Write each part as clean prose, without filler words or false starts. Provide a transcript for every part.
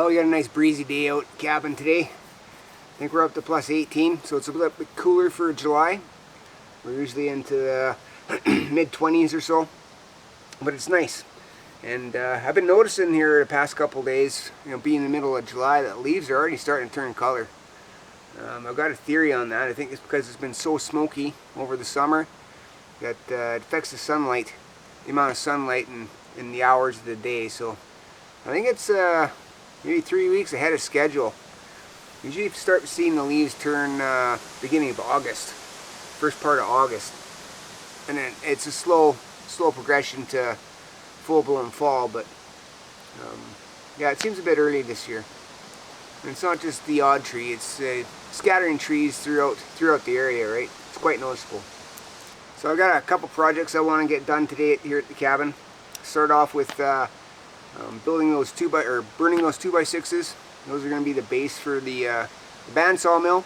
Well, we got a nice breezy day out at the cabin today. I think we're up to plus 18, so it's a little bit cooler for July. We're usually into the mid-20s or so, but it's nice. And I've been noticing here the past couple days, being in the middle of July, that leaves are already starting to turn color. I've got a theory on that. I think it's because it's been so smoky over the summer that it affects the sunlight, the amount of sunlight in the hours of the day. So I think it's maybe 3 weeks ahead of schedule. Usually you start seeing the leaves turn beginning of August, first part of August. And then it's a slow progression to full-blown fall, but yeah, it seems a bit early this year. And it's not just the odd tree, it's scattering trees throughout the area, right? It's quite noticeable. So I've got a couple projects I want to get done today here at the cabin. Start off with burning those 2x6s. Those are going to be the base for the bandsaw mill.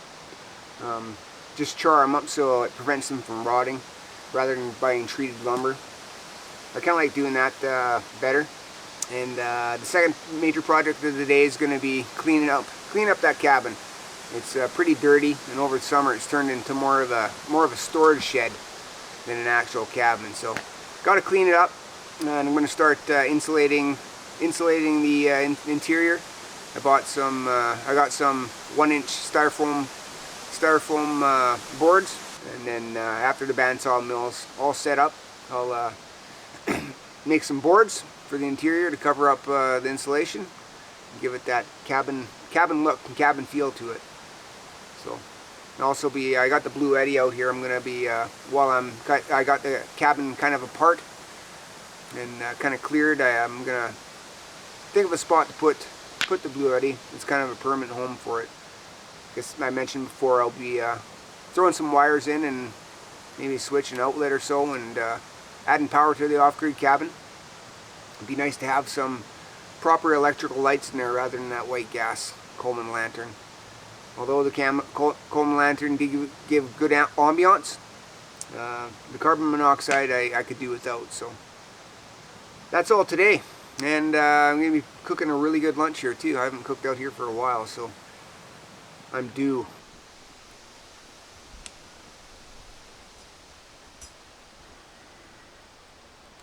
Just char them up so it prevents them from rotting rather than buying treated lumber. I kind of like doing that better. And the second major project of the day is going to be cleaning up that cabin. It's pretty dirty, and over the summer it's turned into more of a storage shed than an actual cabin. So got to clean it up, and I'm going to start insulating the interior. I got some 1-inch styrofoam boards, and then after the bandsaw mill's all set up, I'll make some boards for the interior to cover up the insulation and give it that cabin look and cabin feel to it. So, and also I got the Blue Eddy out here. I'm gonna be I got the cabin kind of apart and kind of cleared. I'm gonna think of a spot to put the Blue Eddy. It's kind of a permanent home for it. As I mentioned before, I'll be throwing some wires in and maybe switch an outlet or so, and adding power to the off-grid cabin. It'd be nice to have some proper electrical lights in there rather than that white gas Coleman lantern. Although the Coleman lantern did give good ambiance, the carbon monoxide I could do without. So that's all today. And I'm going to be cooking a really good lunch here too. I haven't cooked out here for a while, so I'm due.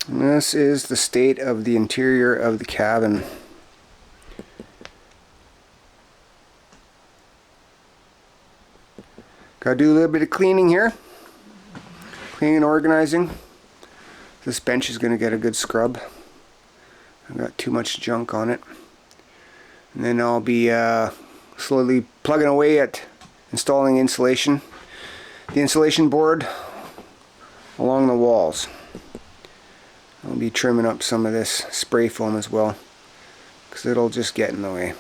And this is the state of the interior of the cabin. Gotta do a little bit of cleaning here. Cleaning and organizing. This bench is gonna get a good scrub. I've got too much junk on it. And then I'll be slowly plugging away at installing insulation. The insulation board along the walls. I'll be trimming up some of this spray foam as well, because it'll just get in the way.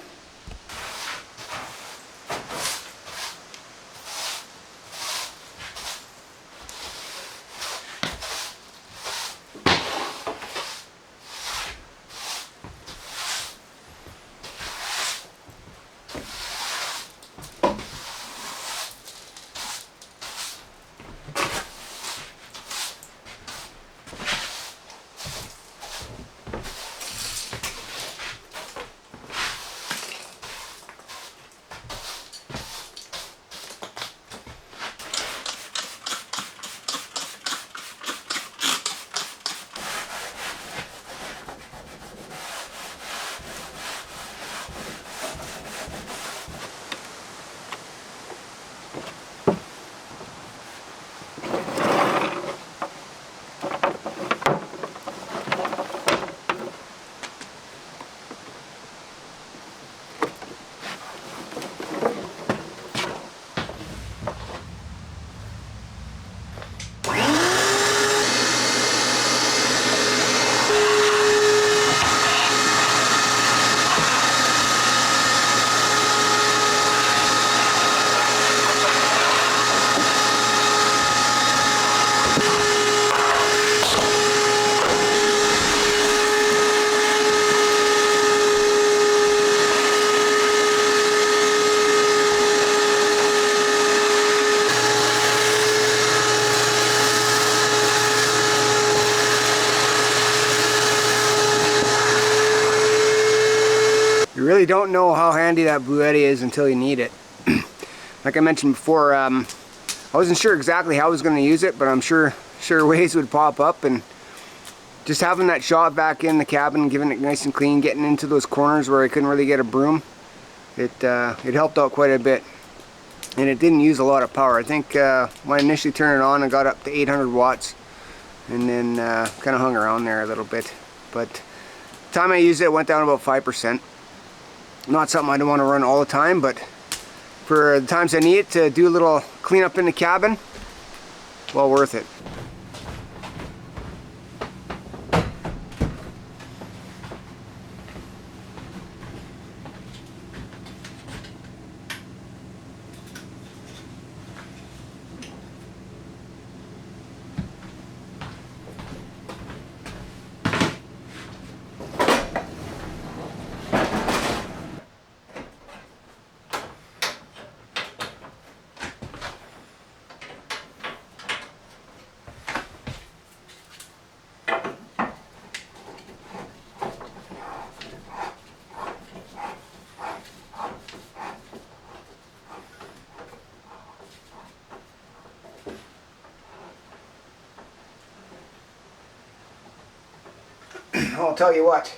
really don't know how handy that Bluetti is until you need it. Like I mentioned before, I wasn't sure exactly how I was going to use it, but I'm sure ways would pop up, and just having that shot back in the cabin, giving it nice and clean, getting into those corners where I couldn't really get a broom, it helped out quite a bit. And it didn't use a lot of power. I think when I initially turned it on, I got up to 800 watts, and then kind of hung around there a little bit. But the time I used it, it went down about 5%. Not something I don't want to run all the time, but for the times I need it to do a little cleanup in the cabin, well worth it. I'll tell you what,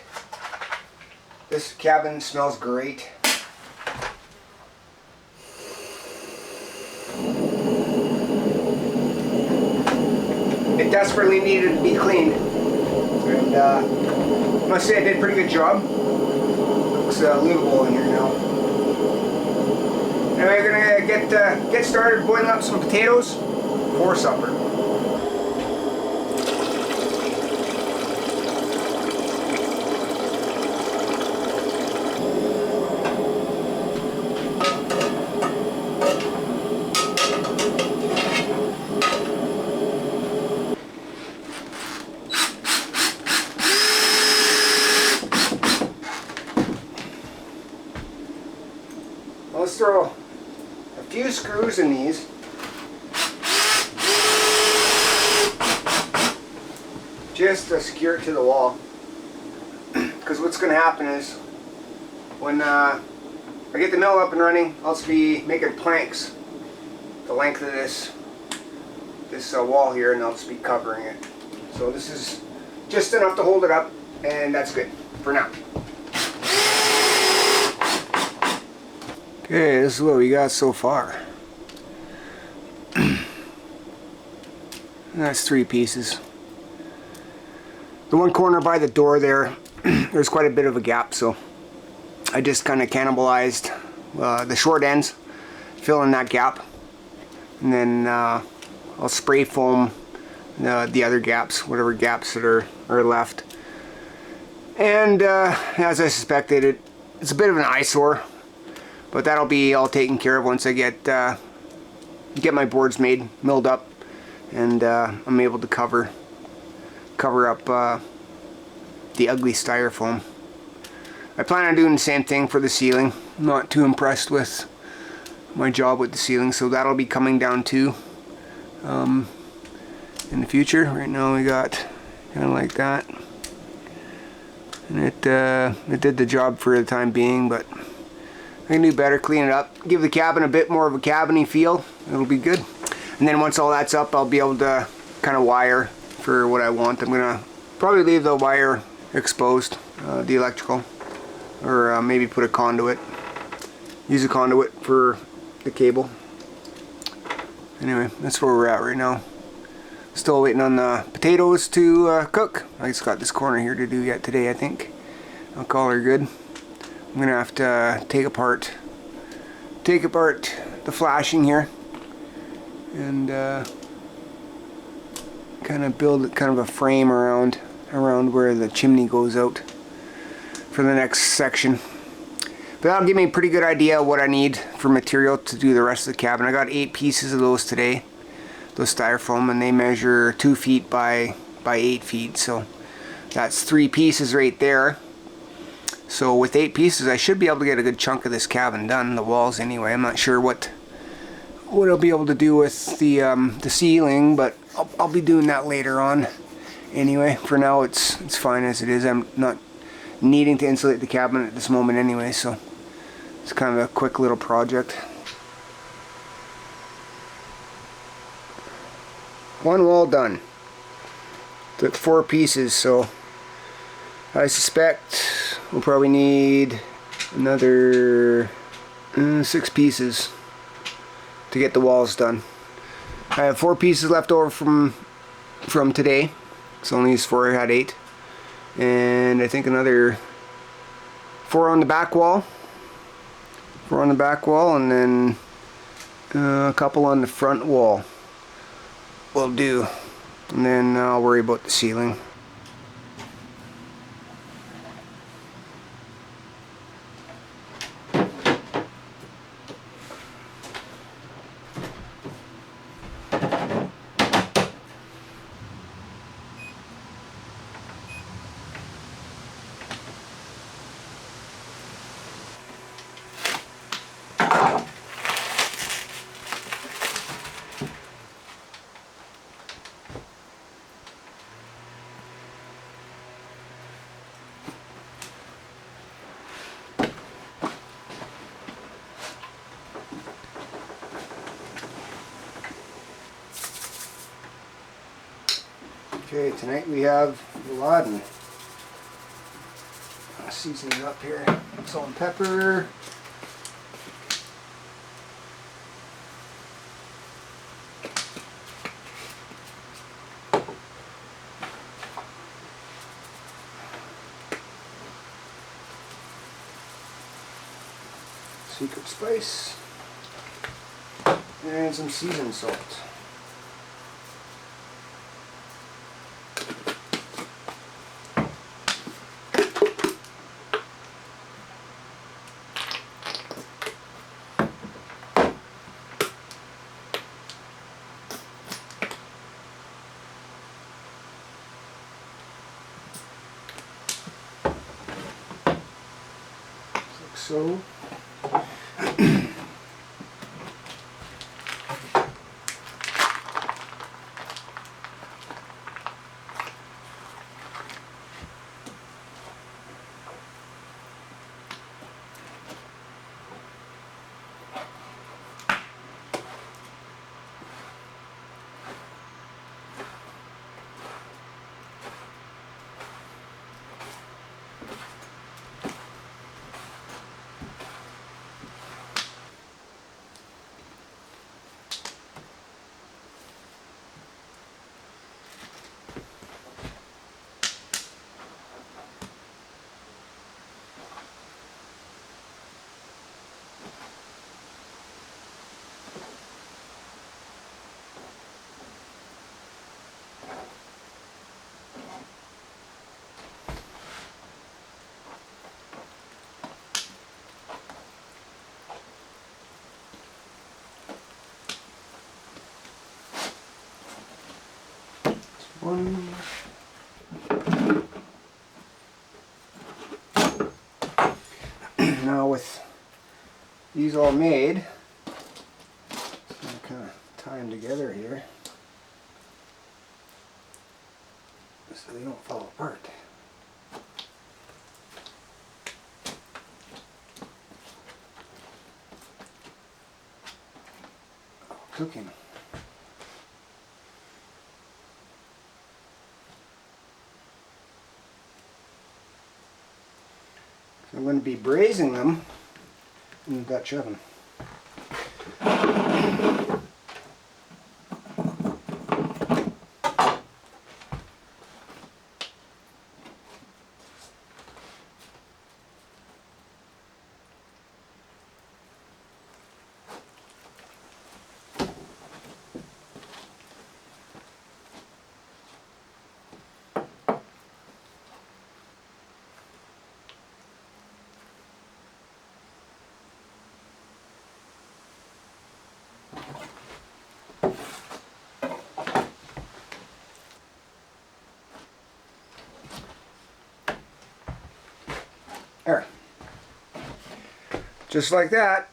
this cabin smells great. It desperately needed to be cleaned, and I must say I did a pretty good job. Looks livable in here now. Anyway, we're gonna get started boiling up some potatoes for supper. Let's throw a few screws in these. Just to secure it to the wall. Because what's going to happen is when I get the mill up and running, I'll just be making planks the length of this wall here, and I'll just be covering it. So this is just enough to hold it up, and that's good for now. Okay, this is what we got so far. That's 3 pieces. The one corner by the door there, there's quite a bit of a gap, so I just kind of cannibalized the short ends, fill in that gap, and then I'll spray foam the other gaps, whatever gaps that are left. And as I suspected, it's a bit of an eyesore. But that'll be all taken care of once I get my boards milled up, and I'm able to cover up the ugly styrofoam. I plan on doing the same thing for the ceiling. I'm not too impressed with my job with the ceiling, so that'll be coming down too in the future. Right now we got kind of like that, and it did the job for the time being, but I can do better, clean it up, give the cabin a bit more of a cabin-y feel. It'll be good. And then once all that's up, I'll be able to kind of wire for what I want. I'm gonna probably leave the wire exposed, the electrical, or maybe put a conduit. Use a conduit for the cable. Anyway, that's where we're at right now. Still waiting on the potatoes to cook. I just got this corner here to do yet today, I think. I'll call her good. I'm gonna have to take apart the flashing here, and kind of build kind of a frame around where the chimney goes out for the next section. But that'll give me a pretty good idea of what I need for material to do the rest of the cabin. I got 8 pieces of those today, those styrofoam, and they measure 2 feet by 8 feet, so that's 3 pieces right there. So with 8 pieces, I should be able to get a good chunk of this cabin done, the walls anyway. I'm not sure what I'll be able to do with the ceiling, but I'll be doing that later on. Anyway, for now it's fine as it is. I'm not needing to insulate the cabin at this moment anyway, so it's kind of a quick little project. One wall done. Took 4 pieces, so I suspect we'll probably need another 6 pieces to get the walls done. I have 4 pieces left over from today. So only used 4, I had 8. And I think another 4 on the back wall. 4 on the back wall, and then a couple on the front wall will do. And then I'll worry about the ceiling. Okay, tonight we have Aladdin. I'll season it up here. Salt and pepper. Secret spice. And some seasoned salt. So one. Now with these all made, just gonna kind of tie them together here so they don't fall apart. Cooking. I'm going to be braising them in the Dutch oven. There. Just like that.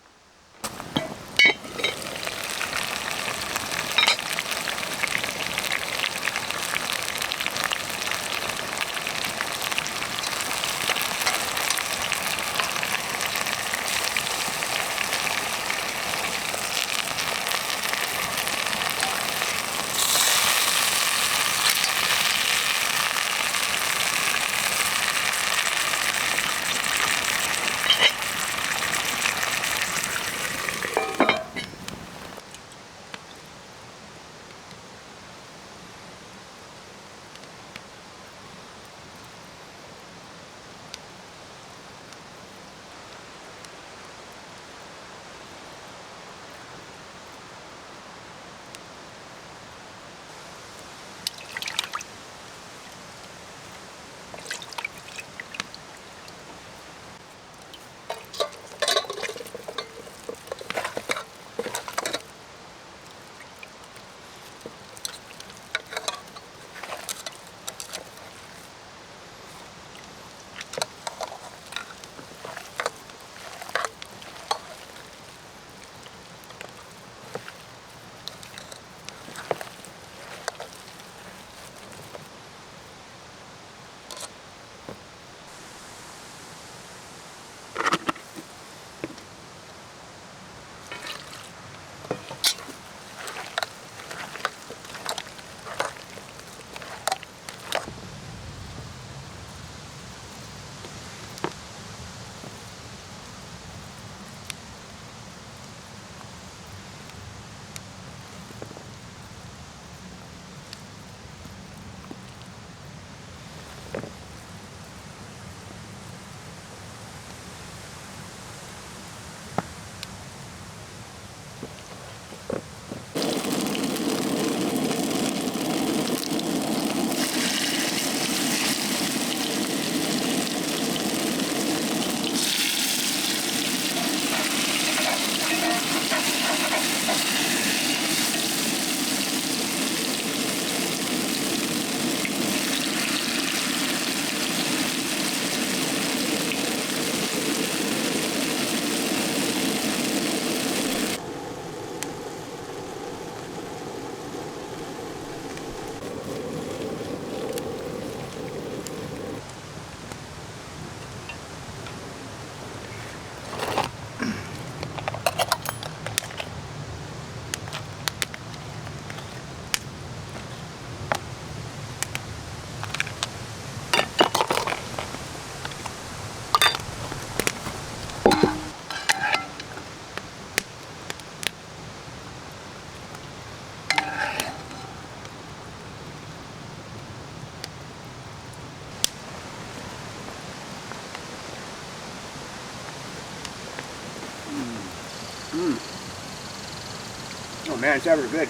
Oh man, it's ever good.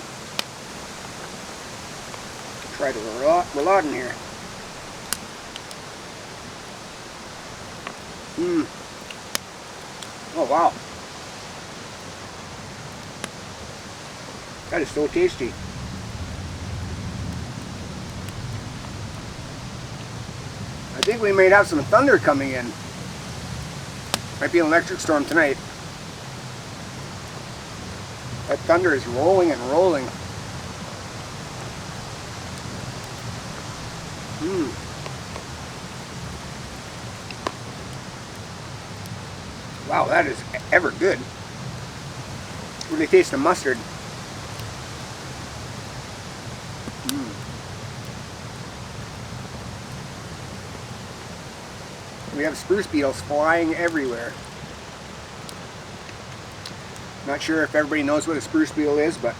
Tried a lot in here. Oh wow. That is so tasty. I think we might have some thunder coming in. Might be an electric storm tonight. That thunder is rolling and rolling. Wow, that is ever good. Really taste the mustard. We have spruce beetles flying everywhere. Not sure if everybody knows what a spruce beetle is, but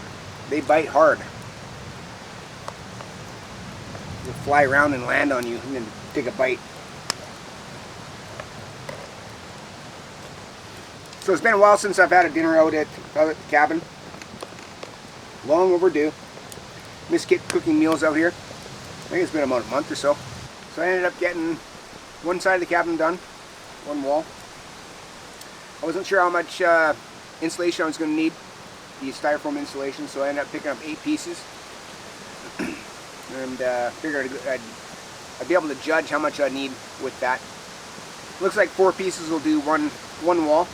they bite hard. They'll fly around and land on you and then take a bite. So it's been a while since I've had a dinner out at the cabin. Long overdue. Miss cooking meals out here. I think it's been about a month or so. So I ended up getting one side of the cabin done, one wall. I wasn't sure how much insulation I was going to need, the styrofoam insulation, so I ended up picking up 8 pieces. And figured I'd be able to judge how much I need with that. Looks like 4 pieces will do one wall.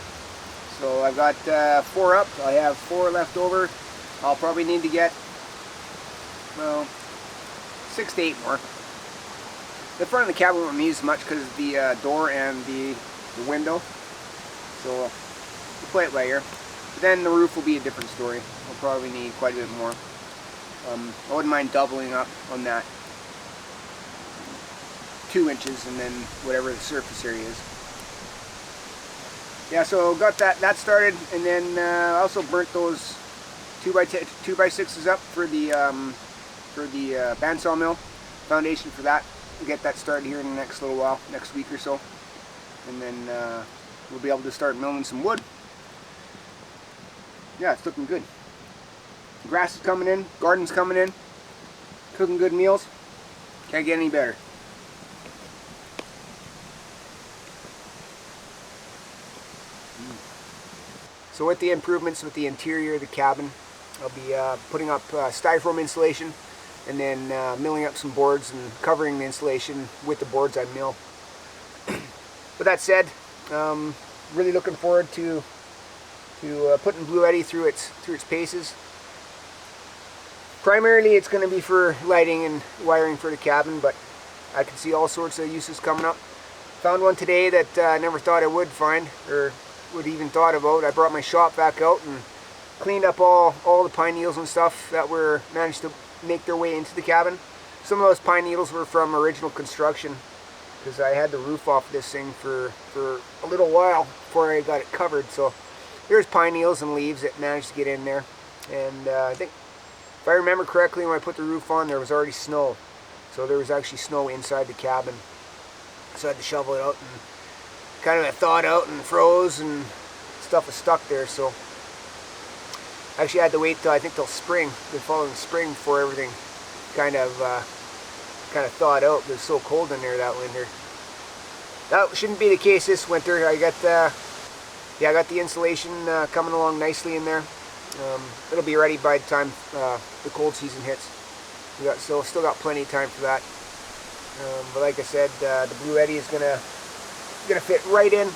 So I've got 4 up, I have 4 left over. I'll probably need to get, well, 6 to 8 more. The front of the cabin won't need as much because of the door and the window. So we'll play it by ear. But then the roof will be a different story. I'll probably need quite a bit more. I wouldn't mind doubling up on that 2 inches and then whatever the surface area is. Yeah, so got that started, and then I also burnt those 2x6s up for the bandsaw mill foundation for that. We'll get that started here in the next little while, next week or so, and then we'll be able to start milling some wood. Yeah, it's looking good. Grass is coming in, garden's coming in, cooking good meals. Can't get any better. So with the improvements with the interior of the cabin, I'll be putting up styrofoam insulation and then milling up some boards and covering the insulation with the boards I mill. With that said, really looking forward to putting Blue Eddy through its paces. Primarily it's going to be for lighting and wiring for the cabin, but I can see all sorts of uses coming up. Found one today that I never thought I would find or would even thought about. I brought my shop back out and cleaned up all the pine needles and stuff that were managed to make their way into the cabin. Some of those pine needles were from original construction because I had the roof off this thing for a little while before I got it covered. So there's pine needles and leaves that managed to get in there. And I think if I remember correctly, when I put the roof on, there was already snow. So there was actually snow inside the cabin. So I had to shovel it out, and kind of thawed out and froze, and stuff was stuck there. So Actually, I had to wait till I think till spring, the following spring, before everything kind of thawed out. It was so cold in there that winter. That shouldn't be the case this winter. I got the insulation coming along nicely in there. It'll be ready by the time the cold season hits. Still got plenty of time for that. But like I said, the Blue Eddy is gonna fit right in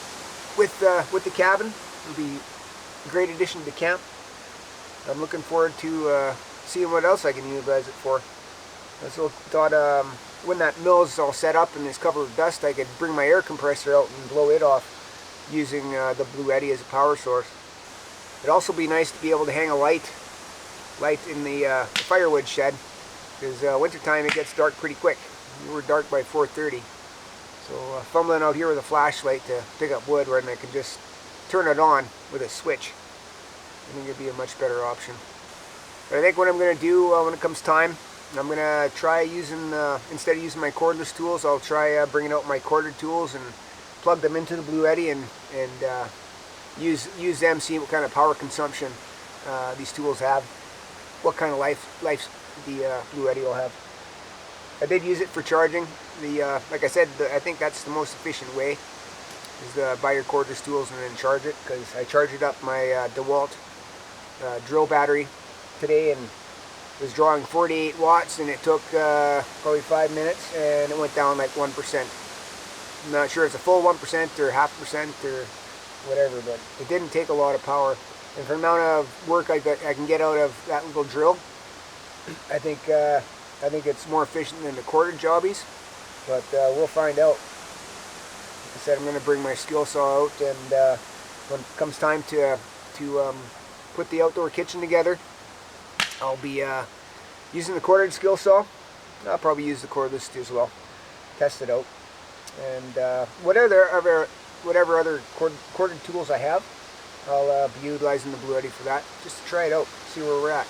with the cabin. It'll be a great addition to camp. I'm looking forward to seeing what else I can utilize it for. I also thought when that mill is all set up and is covered with dust, I could bring my air compressor out and blow it off using the Blue Eddy as a power source. It'd also be nice to be able to hang a light in the firewood shed, because wintertime it gets dark pretty quick. We're dark by 4:30. So fumbling out here with a flashlight to pick up wood when I can just turn it on with a switch, I think it'd be a much better option. But I think what I'm going to do when it comes time, I'm going to try using, instead of using my cordless tools, I'll try bringing out my corded tools and plug them into the Blue Eddy and use them, see what kind of power consumption these tools have, what kind of life the Blue Eddy will have. I did use it for charging. Like I said, I think that's the most efficient way, is to buy your cordless tools and then charge it, because I charged up my DeWalt drill battery today and was drawing 48 watts, and it took probably 5 minutes, and it went down like 1%. I'm not sure it's a full 1% or half percent or whatever, but it didn't take a lot of power. And for the amount of work I can get out of that little drill, I think it's more efficient than the corded jobbies, but we'll find out. Like I said, I'm going to bring my skill saw out, and when it comes time to put the outdoor kitchen together, I'll be using the corded skill saw. I'll probably use the cordless as well. Test it out, and whatever other corded tools I have, I'll be utilizing the Blue Eddy for that, just to try it out, see where we're at.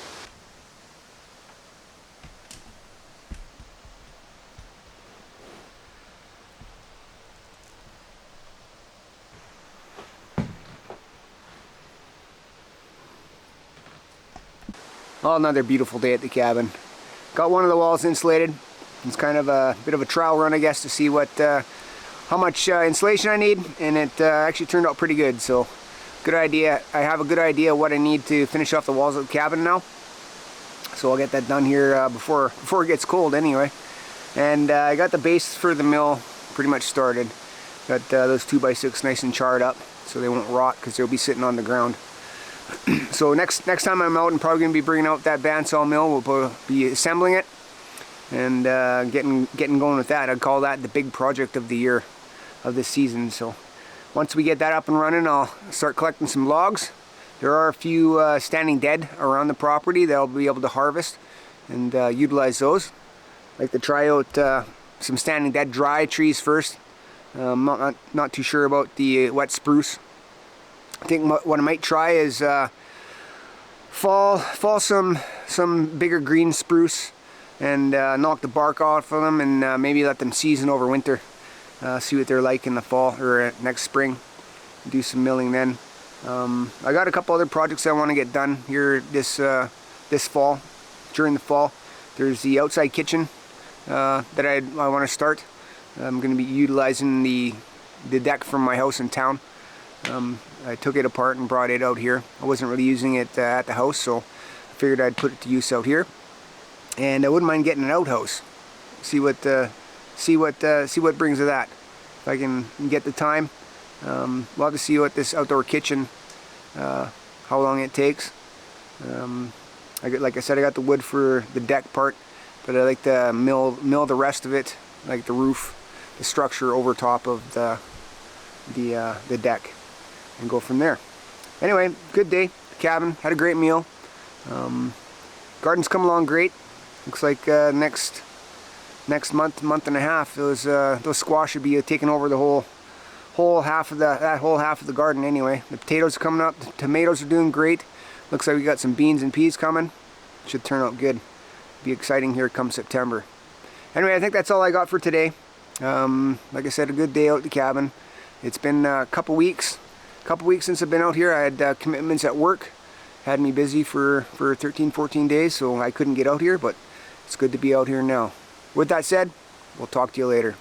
Oh, another beautiful day at the cabin. Got one of the walls insulated. It's kind of a bit of a trial run, I guess, to see how much insulation I need, and it actually turned out pretty good. So, good idea. I have a good idea what I need to finish off the walls of the cabin now. So I'll get that done here before it gets cold, anyway. And I got the base for the mill pretty much started. Got those 2x6 nice and charred up, so they won't rot, because they'll be sitting on the ground. So next time I'm out, I'm probably going to be bringing out that bandsaw mill. We'll be assembling it and getting going with that. I'd call that the big project of the year, of this season. So once we get that up and running, I'll start collecting some logs. There are a few standing dead around the property that I'll be able to harvest and utilize those. I'd like to try out some standing dead dry trees first. I'm not too sure about the wet spruce. I think what I might try is fall some bigger green spruce and knock the bark off of them, and maybe let them season over winter. See what they're like in the fall or next spring. Do some milling then. I got a couple other projects I want to get done here this fall. During the fall, there's the outside kitchen that I want to start. I'm going to be utilizing the deck from my house in town. I took it apart and brought it out here. I wasn't really using it at the house, so I figured I'd put it to use out here. And I wouldn't mind getting an outhouse. See what brings of that. If I can get the time, we'll have to see what this outdoor kitchen, how long it takes. Like I said, I got the wood for the deck part, but I like to mill the rest of it, like the roof, the structure over top of the deck, and go from there. Anyway, good day. Cabin, had a great meal. Garden's come along great. Looks like next month and a half, those squash should be taking over the whole half of the garden. Anyway, the potatoes are coming up. The tomatoes are doing great. Looks like we got some beans and peas coming. Should turn out good. Be exciting here come September. Anyway, I think that's all I got for today. Like I said, a good day out at the cabin. It's been a couple weeks since I've been out here. I had commitments at work, had me busy for 13, 14 days, so I couldn't get out here, but it's good to be out here now. With that said, we'll talk to you later.